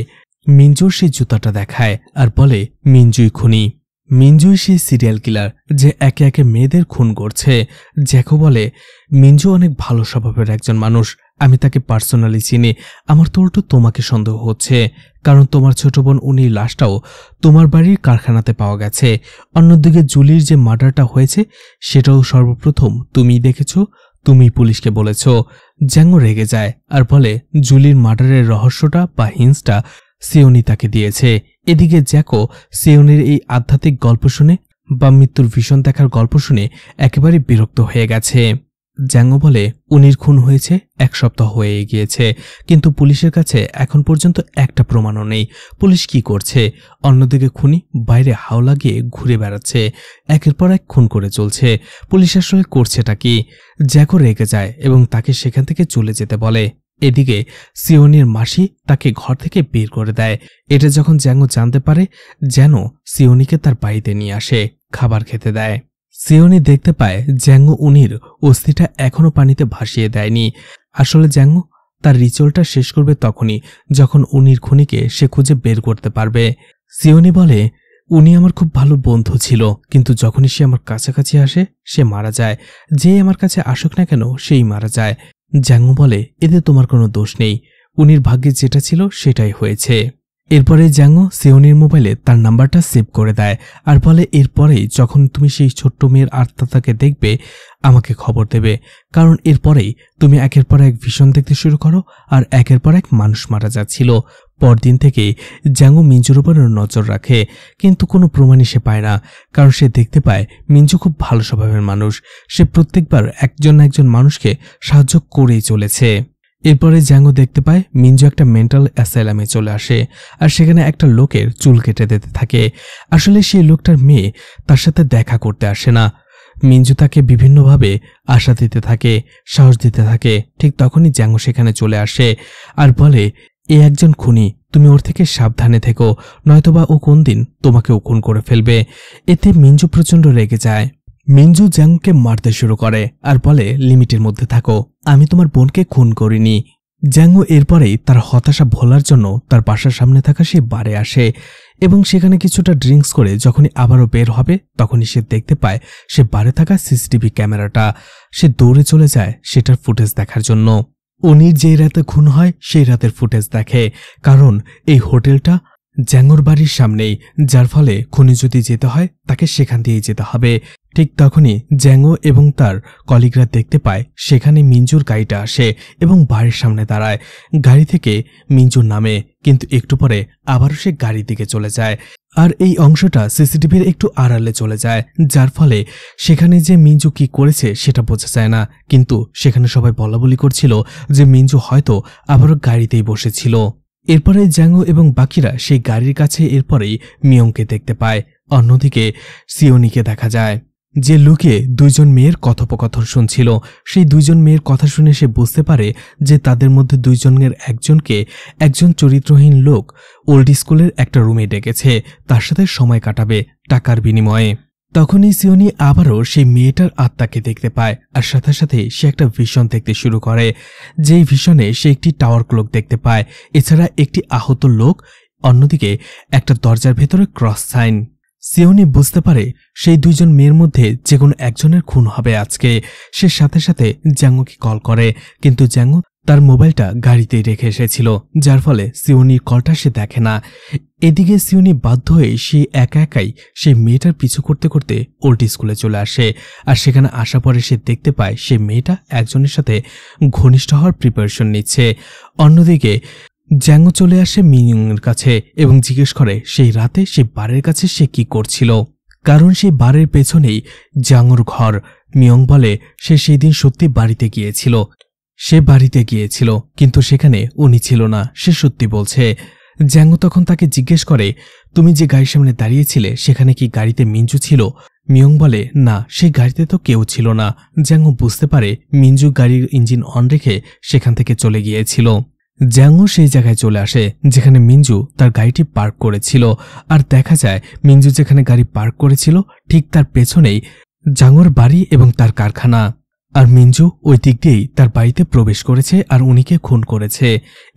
মিনজুর সেই জুতাটা দেখায় আর বলে মিনজুই খুনি, মিনজুই সেই সিরিয়াল কিলার যে একে একে মেয়েদের খুন করছে। জ্যাকো বলে মিনজু অনেক ভালো স্বভাবের একজন মানুষ, আমি তাকে পার্সোনালি চিনি। আমার তো উল্টো তোমাকে সন্দেহ হচ্ছে, কারণ তোমার ছোট বোন উনির লাশটাও তোমার বাড়ির কারখানাতে পাওয়া গেছে। অন্যদিকে জুলির যে মার্ডারটা হয়েছে সেটাও সর্বপ্রথম তুমিই দেখেছ, তুমি পুলিশকে বলেছ। জ্যাঙ্গো রেগে যায় আর বলে জুলির মার্ডারের রহস্যটা বা হিন্সটা সিওনি তাকে দিয়েছে। এদিকে জ্যাকো সিওনির এই আধ্যাত্মিক গল্প শুনে বা মৃত্যুর ভীষণ দেখার গল্প শুনে একেবারে বিরক্ত হয়ে গেছে। জ্যাঙ্গো বলে উনির খুন হয়েছে 1 সপ্তাহ হয়ে গিয়েছে, কিন্তু পুলিশের কাছে এখন পর্যন্ত একটা প্রমাণও নেই। পুলিশ কি করছে? অন্যদিকে খুনি বাইরে হাওলা গিয়ে ঘুরে বেড়াচ্ছে, একের পর এক খুন করে চলছে। পুলিশ আসলে করছেটা কি? জ্যাকো রেগে যায় এবং তাকে সেখান থেকে চলে যেতে বলে। এদিকে সিওনির মাসি তাকে ঘর থেকে বের করে দেয়। এটা যখন জ্যাঙ্গো জানতে পারে, যেন সিওনিকে তার বাড়িতে নিয়ে আসে, খাবার খেতে দেয়। সিওনি দেখতে পায় জ্যাঙ্গো উনির অস্থিটা এখনো পানিতে ভাসিয়ে দেয়নি। আসলে জ্যাঙ্গো তার রিচুয়ালটা শেষ করবে তখনই যখন উনির খুনিকে সে খুঁজে বের করতে পারবে। সিওনি বলে উনি আমার খুব ভালো বন্ধু ছিল, কিন্তু যখনই সে আমার কাছাকাছি আসে সে মারা যায়। যেই আমার কাছে আসুক না কেন সেই মারা যায়। জ্যাঙ্গো বলে এতে তোমার কোনো দোষ নেই, উনির ভাগ্যে যেটা ছিল সেটাই হয়েছে। এরপরে জ্যাঙ্গো সিওনির মোবাইলে তার নাম্বারটা সেভ করে দেয় আর বলে এরপরেই যখন তুমি সেই ছোট্ট মেয়ের আত্মাটাকে দেখবে আমাকে খবর দেবে, কারণ এরপরেই তুমি একের পর এক ভীষণ দেখতে শুরু করো আর একের পর এক মানুষ মারা যাচ্ছিল। পরদিন থেকেই জ্যাঙ্গো মিনজুর উপর নজর রাখে, কিন্তু কোনো প্রমাণই সে পায় না, কারণ সে দেখতে পায় মিনজু খুব ভালো স্বভাবের মানুষ। সে প্রত্যেকবার একজন না একজন মানুষকে সাহায্য করেই চলেছে। এরপরে জ্যাঙ্গো দেখতে পায় মিনজু একটা মেন্টাল অ্যাসাইলামে চলে আসে আর সেখানে একটা লোকের চুল কেটে দিতে থাকে। আসলে সেই লোকটার মেয়ে তার সাথে দেখা করতে আসে না। মিনজু তাকে বিভিন্নভাবে আশা দিতে থাকে, সাহস দিতে থাকে। ঠিক তখনই জ্যাঙ্গো সেখানে চলে আসে আর বলে এ একজন খুনি, তুমি ওর থেকে সাবধানে থেকো, নয়তোবা ও কোন দিন তোমাকেও খুন করে ফেলবে। এতে মিনজু প্রচণ্ড রেগে যায়। মিনজু জ্যাঙ্গোকে মারতে শুরু করে আর বলে লিমিটের মধ্যে থাকো, আমি তোমার বোনকে খুন করিনি। জ্যাঙ্গো এরপরেই তার হতাশা ভোলার জন্য তার বাসার সামনে থাকা সে বারে আসে এবং সেখানে কিছুটা ড্রিঙ্কস করে যখনই আবারও বের হবে তখনই সে দেখতে পায় সে বারে থাকা সিসিটিভি ক্যামেরাটা। সে দৌড়ে চলে যায় সেটার ফুটেজ দেখার জন্য। উনির যেই রাতে খুন হয় সেই রাতের ফুটেজ দেখে, কারণ এই হোটেলটা জ্যাঙ্গোর বাড়ির সামনেই, যার ফলে খুনি যদি যেতে হয় তাকে সেখান দিয়েই যেতে হবে। ঠিক তখনই জ্যাঙ্গো এবং তার কলিগরা দেখতে পায় সেখানে মিনজুর গাড়িটা আসে এবং বাড়ির সামনে দাঁড়ায়। গাড়ি থেকে মিনজুর নামে, কিন্তু একটু পরে আবারও সে গাড়ির দিকে চলে যায় আর এই অংশটা সিসিটিভির একটু আড়ালে চলে যায়, যার ফলে সেখানে যে মিনজু কি করেছে সেটা বোঝা যায় না। কিন্তু সেখানে সবাই বলাবলি করছিল যে মিনজু হয়তো আবারও গাড়িতেই বসেছিল। এরপরে জ্যাঙ্গো এবং বাকিরা সেই গাড়ির কাছে এরপরেই মিয়ংকে দেখতে পায়। অন্যদিকে সিওনিকে দেখা যায়, যে লুকিয়ে 2 জন মেয়ের কথোপকথন শুনছিল। সেই 2 জন মেয়ের কথা শুনে সে বুঝতে পারে যে তাদের মধ্যে 2 জনের একজনকে একজন চরিত্রহীন লোক ওল্ড স্কুলের একটা রুমে ডেকেছে, তার সাথে সময় কাটাবে টাকার বিনিময়ে। তখনই সিওনি আবারও সেই মেয়েটার আত্মাকে দেখতে পায় আর সাথে সাথে সে একটা ভিশন দেখতে শুরু করে। যেই ভিশনে সে একটি টাওয়ার ক্লক দেখতে পায়, এছাড়া একটি আহত লোক, অন্যদিকে একটা দরজার ভেতরে ক্রস সাইন। সিওনি বুঝতে পারে সেই 2 জন মেয়ের মধ্যে যে কোনো একজনের খুন হবে আজকে। সে সাথে সাথে জ্যাঙ্গোকে কল করে, কিন্তু জ্যাঙ্গো তার মোবাইলটা গাড়িতেই রেখে এসেছিল, যার ফলে সিওনির কলটা সে দেখে না। এদিকে সিওনি বাধ্য হয়ে সে একা একাই সেই মেয়েটার পিছু করতে করতে ওল্ড স্কুলে চলে আসে আর সেখানে আসা পরে সে দেখতে পায় সেই মেয়েটা একজনের সাথে ঘনিষ্ঠ হওয়ার প্রিপারেশন নিচ্ছে। অন্যদিকে জ্যাঙ্গো চলে আসে মিয়ংয়ের কাছে এবং জিজ্ঞেস করে সেই রাতে সেই বারের কাছে সে কি করছিল, কারণ সেই বারের পেছনেই জ্যাঙ্গোর ঘর। মিয়ং বলে সে সেই দিন সত্যি বাড়িতে গিয়েছিল, সে বাড়িতে গিয়েছিল কিন্তু সেখানে উনি ছিল না, সে সত্যি বলছে। জ্যাঙ্গো তখন তাকে জিজ্ঞেস করে তুমি যে গাড়ির সামনে দাঁড়িয়েছিলে সেখানে কি গাড়িতে মিনজু ছিল? মিয়ং বলে না, সেই গাড়িতে তো কেউ ছিল না। জ্যাঙ্গো বুঝতে পারে মিনজু গাড়ির ইঞ্জিন অন রেখে সেখান থেকে চলে গিয়েছিল। জ্যাংও সেই জায়গায় চলে আসে যেখানে মিঞ্জু তার গাড়িটি পার্ক করেছিল। আর দেখা যায় মিঞ্জু যেখানে গাড়ি পার্ক করেছিল ঠিক তার পেছনেই জাংওর বাড়ি এবং তার কারখানা। আর মিঞ্জু ওই দিক দিয়েই তার বাড়িতে প্রবেশ করেছে আর উনিকে খুন করেছে।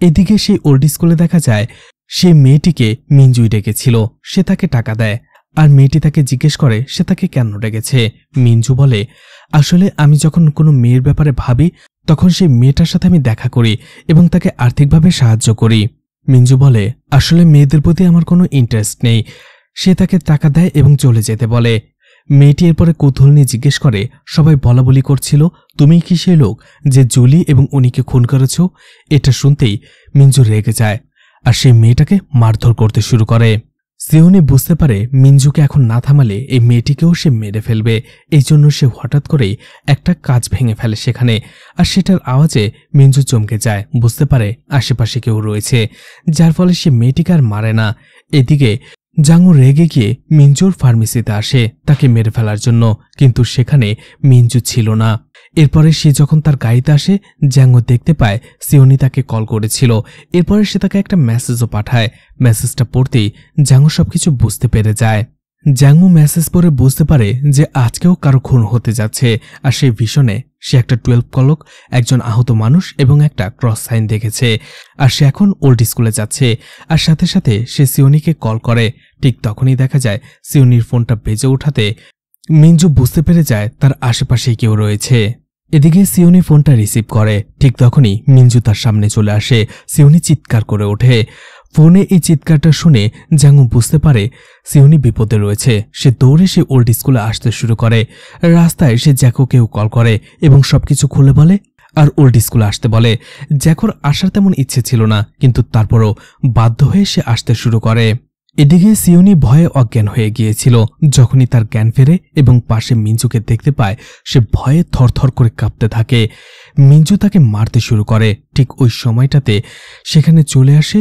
এদিকে সেই ওল্ড স্কুলে দেখা যায় সেই মেয়েটিকে মিঞ্জুই ডেকেছিল। সে তাকে টাকা দেয় আর মেয়েটি তাকে জিজ্ঞেস করে সে তাকে কেন ডেকেছে। মিঞ্জু বলে, আসলে আমি যখন কোনো মেয়ের ব্যাপারে ভাবি তখন সেই মেয়েটার সাথে আমি দেখা করি এবং তাকে আর্থিকভাবে সাহায্য করি। মিঞ্জু বলে, আসলে মেয়েদের প্রতি আমার কোনো ইন্টারেস্ট নেই। সে তাকে টাকা দেয় এবং চলে যেতে বলে। মেয়েটি এরপরে কৌতূহল নিয়ে জিজ্ঞেস করে, সবাই বলাবলি করছিল তুমি কি সেই লোক যে জুলি এবং উনিকে খুন করেছ? এটা শুনতেই মিঞ্জু রেগে যায় আর সেই মেয়েটাকে মারধর করতে শুরু করে। সিওনি বুঝতে পারে মিঞ্জুকে এখন না থামালে এই মেয়েটিকেও সে মেরে ফেলবে। এই জন্য সে হঠাৎ করেই একটা কাঁচ ভেঙে ফেলে সেখানে। আর সেটার আওয়াজে মিঞ্জু চমকে যায়, বুঝতে পারে আশেপাশে কেউ রয়েছে, যার ফলে সে মেয়েটিকে আর মারে না। এদিকে জাংও রেগে গিয়ে মিঞ্জুর ফার্মেসিতে আসে তাকে মেরে ফেলার জন্য, কিন্তু সেখানে মিঞ্জু ছিল না। এরপরে সে যখন তার গাড়িতে আসে জাংও দেখতে পায় সিওনি তাকে কল করেছিল। এরপরে সে তাকে একটা মেসেজও পাঠায়। মেসেজটা পড়তেই জাংও সবকিছু বুঝতে পেরে যায়। জাংও মেসেজ পড়ে বুঝতে পারে যে আজকেও কারো খুন হতে যাচ্ছে। আর সেই ভিশনে সে একটা 12 কলক, একজন আহত মানুষ এবং একটা ক্রস সাইন দেখেছে। আর সে এখন ওল্ড স্কুলে যাচ্ছে। আর সাথে সাথে সে সিওনিকে কল করে। ঠিক তখনই দেখা যায় সিওনির ফোনটা বেজে ওঠাতে মিঞ্জু বুঝতে পেরে যায় তার আশেপাশেই কেউ রয়েছে। এদিকে সিওনি ফোনটা রিসিভ করে। ঠিক তখনই মিঞ্জু তার সামনে চলে আসে। সিওনি চিৎকার করে ওঠে। ফোনে এই চিৎকারটা শুনে জাংও বুঝতে পারে সিওনি বিপদে রয়েছে। সে দৌড়ে সে ওল্ড স্কুলে আসতে শুরু করে। রাস্তায় সে জ্যাকোকেও কল করে এবং সবকিছু খুলে বলে আর ওল্ড স্কুলে আসতে বলে। জ্যাকোর আসার তেমন ইচ্ছে ছিল না, কিন্তু তারপরও বাধ্য হয়ে সে আসতে শুরু করে। এদিকে সিওনি ভয়ে অজ্ঞান হয়ে গিয়েছিল। যখনই তার জ্ঞান ফেরে এবং পাশে মিঞ্জুকে দেখতে পায় সে ভয়ে থরথর করে কাঁপতে থাকে। মিঞ্জু তাকে মারতে শুরু করে। ঠিক ওই সময়টাতে সেখানে চলে আসে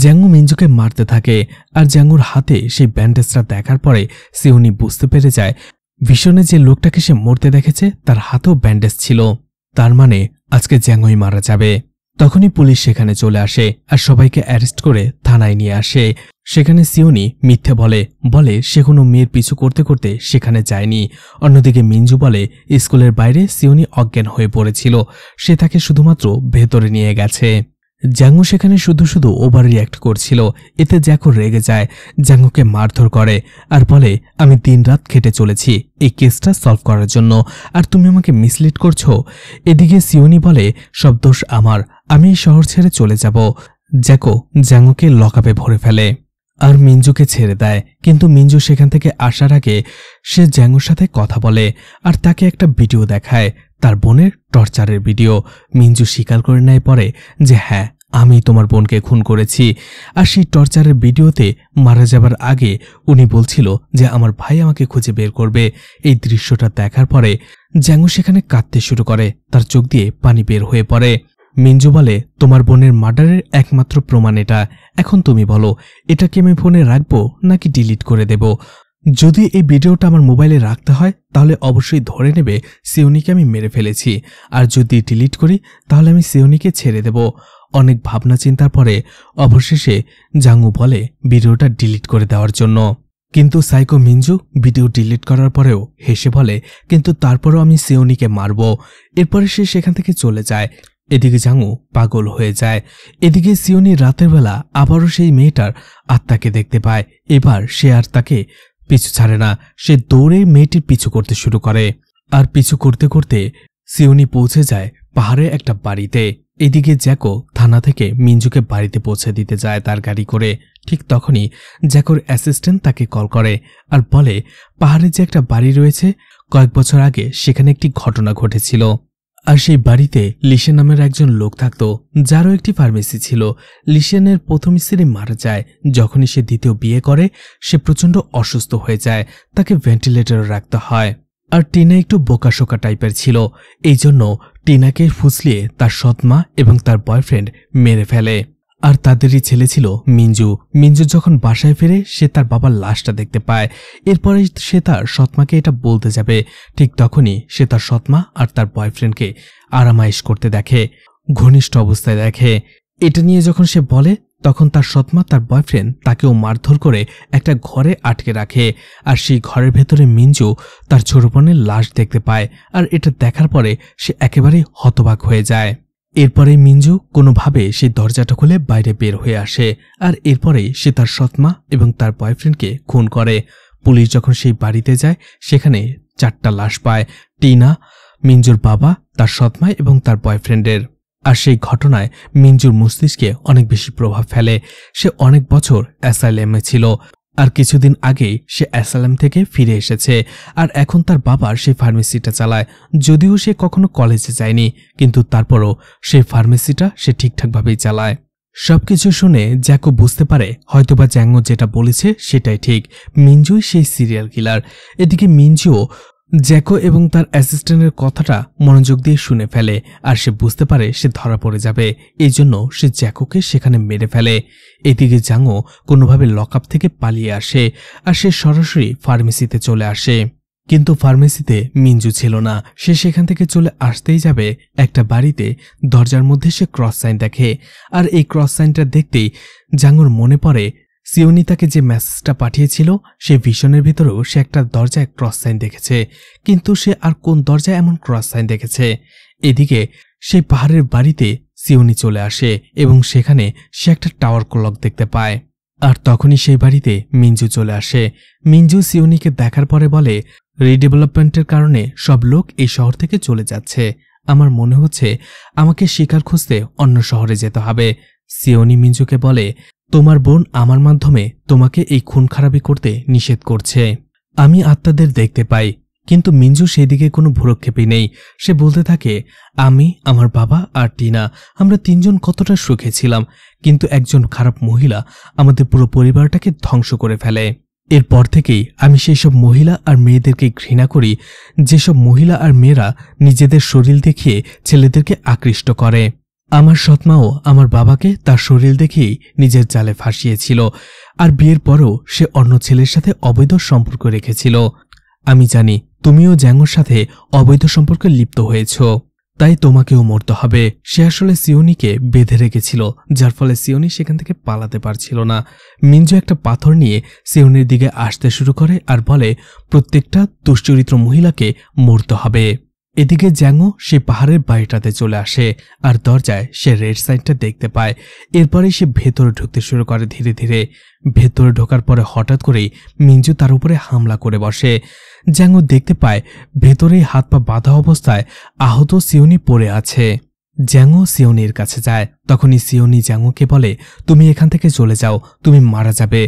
জ্যাংও মিঞ্জুকে মারতে থাকে। আর জ্যাংওর হাতে সেই ব্যান্ডেজটা দেখার পরে সিওনি বুঝতে পেরে যায় ভিশনে যে লোকটাকে সে মরতে দেখেছে তার হাতেও ব্যান্ডেজ ছিল। তার মানে আজকে জ্যাংওই মারা যাবে। তখনই পুলিশ সেখানে চলে আসে আর সবাইকে অ্যারেস্ট করে থানায় নিয়ে আসে। সেখানে সিওনি মিথ্যে বলে সে কোনো মেয়ের পিছু করতে করতে সেখানে যায়নি। অন্যদিকে মিঞ্জু বলে স্কুলের বাইরে সিওনি অজ্ঞান হয়ে পড়েছিল, সে তাকে শুধুমাত্র ভেতরে নিয়ে গেছে। জাংও সেখানে শুধু শুধু ওভার রিয়্যাক্ট করছিল। এতে জ্যাকো রেগে যায়, জাংওকে মারধর করে আর বলে আমি দিনরাত খেটে চলেছি এই কেসটা সলভ করার জন্য, আর তুমি আমাকে মিসলিড করছো। এদিকে সিওনি বলে সব দোষ আমার, আমি এই শহর ছেড়ে চলে যাব। জ্যাকো জাংওকে লকআপে ভরে ফেলে আর মিঞ্জুকে ছেড়ে দেয়। কিন্তু মিঞ্জু সেখান থেকে আসার আগে সে জ্যাংওর সাথে কথা বলে আর তাকে একটা ভিডিও দেখায়, তার বোনের টর্চারের ভিডিও। মিঞ্জু স্বীকার করে নেয় পরে যে হ্যাঁ আমি তোমার বোনকে খুন করেছি। আর সেই টর্চারের ভিডিওতে মারা যাবার আগে উনি বলছিল যে আমার ভাই আমাকে খুঁজে বের করবে। এই দৃশ্যটা দেখার পরে জ্যাংও সেখানে কাঁদতে শুরু করে, তার চোখ দিয়ে পানি বের হয়ে পড়ে। মিঞ্জু বলে তোমার বোনের মার্ডারের একমাত্র প্রমাণ এটা, এখন তুমি বলো এটাকে আমি ফোনে রাখবো নাকি ডিলিট করে দেব? যদি এই ভিডিওটা আমার মোবাইলে রাখতে হয় তাহলে অবশ্যই ধরে নেবে সিওনিকে আমি মেরে ফেলেছি, আর যদি ডিলিট করি তাহলে আমি সিওনিকে ছেড়ে দেব। অনেক ভাবনা চিন্তার পরে অবশেষে জাংও বলে ভিডিওটা ডিলিট করে দেওয়ার জন্য। কিন্তু সাইকো মিঞ্জু ভিডিও ডিলিট করার পরেও হেসে বলে কিন্তু তারপরও আমি সিওনিকে মারব। এরপরে সে সেখান থেকে চলে যায়। এদিকে জাংও পাগল হয়ে যায়। এদিকে সিওনি রাতের বেলা আবারও সেই মেয়েটার আত্মাকে দেখতে পায়। এবার সে আর তাকে পিছু ছাড়ে না, সে দৌড়ে মেয়েটির পিছু করতে শুরু করে। আর পিছু করতে করতে সিওনি পৌঁছে যায় পাহাড়ে একটা বাড়িতে। এদিকে জ্যাকো থানা থেকে মিঞ্জুকে বাড়িতে পৌঁছে দিতে যায় তার গাড়ি করে। ঠিক তখনই জ্যাকোর অ্যাসিস্ট্যান্ট তাকে কল করে আর বলে পাহাড়ে যে একটা বাড়ি রয়েছে, কয়েক বছর আগে সেখানে একটি ঘটনা ঘটেছিল। আর সেই বাড়িতে লিশেন নামের একজন লোক থাকত, যারও একটি ফার্মেসি ছিল। লিশেনের প্রথম স্ত্রী মারা যায়। যখনই সে দ্বিতীয় বিয়ে করে সে প্রচণ্ড অসুস্থ হয়ে যায়, তাকে ভেন্টিলেটরে রাখতে হয়। আর টিনা একটু বোকাশোকা টাইপের ছিল, এই জন্য টিনাকে ফুসলিয়ে তার সৎমা এবং তার বয়ফ্রেন্ড মেরে ফেলে। আর তাদেরই ছেলে ছিল মিঞ্জু। মিঞ্জু যখন বাসায় ফিরে সে তার বাবার লাশটা দেখতে পায়। এরপরে সে তার সৎমাকে এটা বলতে যাবে, ঠিক তখনই সে তার সৎমা আর তার বয়ফ্রেন্ডকে আরামাইশ করতে দেখে। ঘনিষ্ঠ অবস্থায় দেখে। এটা নিয়ে যখন সে বলে তখন তার সৎমা তার বয়ফ্রেন্ড তাকেও মারধর করে একটা ঘরে আটকে রাখে। আর সেই ঘরের ভেতরে মিঞ্জু তার ছোট বোনের লাশ দেখতে পায়। আর এটা দেখার পরে সে একেবারেই হতবাক হয়ে যায়। এরপরে মিঞ্জু কোনোভাবে সেই দরজাটা খুলে বাইরে বের হয়ে আসে। আর এরপরেই সে তার সৎমা এবং তার বয়ফ্রেন্ডকে খুন করে। পুলিশ যখন সেই বাড়িতে যায় সেখানে 4টা লাশ পায়, টিনা, মিঞ্জুর বাবা, তার সৎমা এবং তার বয়ফ্রেন্ডের। আর সেই ঘটনায় মিঞ্জুর মস্তিষ্কে অনেক বেশি প্রভাব ফেলে। সে অনেক বছর অ্যাসাইলামে ছিল, আর কিছুদিন আগেই সে অ্যাসাইলাম থেকে ফিরে এসেছে। আর এখন তার বাবার সেই ফার্মেসিটা চালায়। যদিও সে কখনো কলেজে যায়নি, কিন্তু তারপরও সেই ফার্মেসিটা সে ঠিকঠাকভাবেই চালায়। সবকিছু শুনে জ্যাকো বুঝতে পারে হয়তোবা জ্যাঙ্গো যেটা বলেছে সেটাই ঠিক, মিঞ্জুই সেই সিরিয়াল কিলার। এদিকে মিঞ্জুও জ্যাকো এবং তার অ্যাসিস্ট্যান্টের কথাটা মনোযোগ দিয়ে শুনে ফেলে। আর সে বুঝতে পারে সে ধরা পড়ে যাবে, এই জন্য সে জ্যাকোকে সেখানে মেরে ফেলে। এদিকে জ্যাঙ্গো কোনোভাবে লকআপ থেকে পালিয়ে আসে আর সে সরাসরি ফার্মেসিতে চলে আসে। কিন্তু ফার্মেসিতে মিঞ্জু ছিল না। সে সেখান থেকে চলে আসতেই যাবে একটা বাড়িতে, দরজার মধ্যে সে ক্রস সাইন দেখে। আর এই ক্রস সাইনটা দেখতেই জ্যাঙ্গোর মনে পড়ে সিওনি তাকে যে মেসেজটা পাঠিয়েছিল, সে ভিশনের ভিতরেও সে একটা দরজায় ক্রস সাইন দেখেছে। কিন্তু সে আর কোন দরজায় এমন ক্রস সাইন দেখেছে? এদিকে সেই পাহাড়ের বাড়িতে সিওনি চলে আসে এবং সেখানে সে একটা টাওয়ার ক্লক দেখতে পায়। আর তখনই সেই বাড়িতে মিঞ্জু চলে আসে। মিঞ্জু সিওনিকে দেখার পরে বলে, রিডেভেলপমেন্টের কারণে সব লোক এই শহর থেকে চলে যাচ্ছে। আমার মনে হচ্ছে আমাকে শিকার খুঁজতে অন্য শহরে যেতে হবে। সিওনি মিঞ্জুকে বলে, তোমার বোন আমার মাধ্যমে তোমাকে এই খুন খারাপি করতে নিষেধ করছে। আমি আত্মাদের দেখতে পাই। কিন্তু মিঞ্জু সেদিকে কোনো ভ্রুক্ষেপই নেই। সে বলতে থাকে, আমি, আমার বাবা আর টিনা, আমরা 3 জন কতটা সুখে ছিলাম, কিন্তু একজন খারাপ মহিলা আমাদের পুরো পরিবারটাকে ধ্বংস করে ফেলে। এরপর থেকেই আমি সেই সব মহিলা আর মেয়েদেরকে ঘৃণা করি, যেসব মহিলা আর মেয়েরা নিজেদের শরীর দেখিয়ে ছেলেদেরকে আকৃষ্ট করে। আমার সৎমাও আমার বাবাকে তার শরীর দেখেই নিজের জালে ফাঁসিয়েছিল, আর বিয়ের পরও সে অন্য ছেলের সাথে অবৈধ সম্পর্ক রেখেছিল। আমি জানি তুমিও জ্যাঙ্গোর সাথে অবৈধ সম্পর্কে লিপ্ত হয়েছ, তাই তোমাকেও মরতে হবে। সে আসলে সিওনিকে বেঁধে রেখেছিল, যার ফলে সিওনি সেখান থেকে পালাতে পারছিল না। মিঞ্জু একটা পাথর নিয়ে সিওনির দিকে আসতে শুরু করে আর বলে, প্রত্যেকটা দুশ্চরিত্র মহিলাকে মরতে হবে। এদিকে জ্যাঙ্গো সেই পাহাড়ের বাড়িটাতে চলে আসে আর দরজায় সে রেড সাইনটা দেখতে পায়। এরপরেই সে ভেতরে ঢুকতে শুরু করে ধীরে ধীরে। ভেতরে ঢোকার পরে হঠাৎ করেই মিঞ্জু তার উপরে হামলা করে বসে। জ্যাঙ্গো দেখতে পায় ভেতরেই হাত পা বাঁধা অবস্থায় আহত সিওনি পড়ে আছে। জ্যাঙ্গো সিওনির কাছে যায়। তখনই সিওনি জ্যাঙ্গোকে বলে, তুমি এখান থেকে চলে যাও, তুমি মারা যাবে।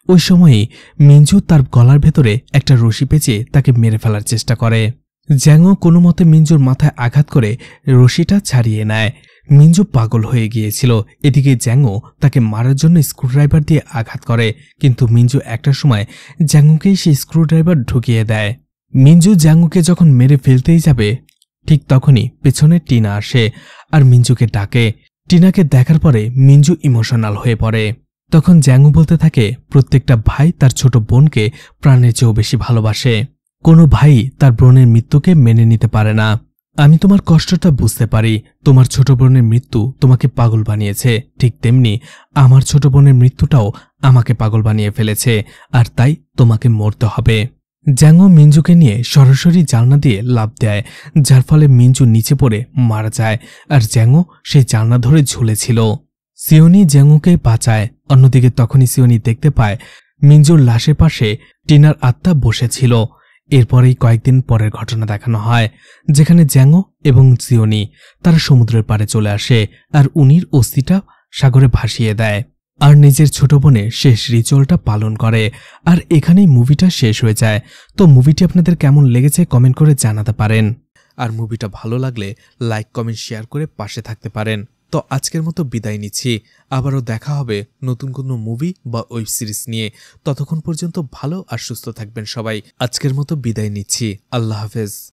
ওই সময়ই মিঞ্জু তার গলার ভেতরে একটা রশি পেঁচিয়ে তাকে মেরে ফেলার চেষ্টা করে। জ্যাঙ্গো কোনো মতে মিঞ্জুর মাথায় আঘাত করে রশিটা ছাড়িয়ে নেয়। মিঞ্জু পাগল হয়ে গিয়েছিল। এদিকে জ্যাঙ্গো তাকে মারার জন্য স্ক্রুড্রাইভার দিয়ে আঘাত করে, কিন্তু মিঞ্জু একটা সময় জ্যাঙ্গোকেই সেই স্ক্রুড্রাইভার ঢুকিয়ে দেয়। মিঞ্জু জ্যাঙ্গোকে যখন মেরে ফেলতেই যাবে, ঠিক তখনই পেছনে টিনা আসে আর মিঞ্জুকে ডাকে। টিনাকে দেখার পরে মিঞ্জু ইমোশনাল হয়ে পড়ে। তখন জ্যাঙ্গো বলতে থাকে, প্রত্যেকটা ভাই তার ছোট বোনকে প্রাণের চেয়েও বেশি ভালোবাসে। কোনো ভাই তার বোনের মৃত্যুকে মেনে নিতে পারে না। আমি তোমার কষ্টটা বুঝতে পারি। তোমার ছোট বোনের মৃত্যু তোমাকে পাগল বানিয়েছে, ঠিক তেমনি আমার ছোট বোনের মৃত্যুটাও আমাকে পাগল বানিয়ে ফেলেছে, আর তাই তোমাকে মরতে হবে। জ্যাঙ্গো মিঞ্জুকে নিয়ে সরাসরি জানলা দিয়ে লাফ দেয়, যার ফলে মিঞ্জু নিচে পড়ে মারা যায়, আর জ্যাঙ্গো সেই জানলা ধরে ঝুলেছিল। সিওনি জ্যাঙ্গোকে বাঁচায়। অন্যদিকে তখনই সিওনি দেখতে পায় মিঞ্জুর লাশের পাশে টিনার আত্মা বসেছিল। এরপরেই কয়েকদিন পরের ঘটনা দেখানো হয়, যেখানে জ্যাঙ্গো এবং সিওনি তারা সমুদ্রের পাড়ে চলে আসে আর উনির অস্থিটা সাগরে ভাসিয়ে দেয় আর নিজের ছোট বোনের শেষ রিচুয়ালটা পালন করে। আর এখানেই মুভিটা শেষ হয়ে যায়। তো মুভিটি আপনাদের কেমন লেগেছে কমেন্ট করে জানাতে পারেন, আর মুভিটা ভালো লাগলে লাইক কমেন্ট শেয়ার করে পাশে থাকতে পারেন। তো আজকের মতো বিদায় নিচ্ছি। আবারও দেখা হবে নতুন কোনো মুভি বা ওয়েব সিরিজ নিয়ে। ততক্ষণ পর্যন্ত ভালো আর সুস্থ থাকবেন সবাই। আজকের মতো বিদায় নিচ্ছি। আল্লাহ হাফেজ।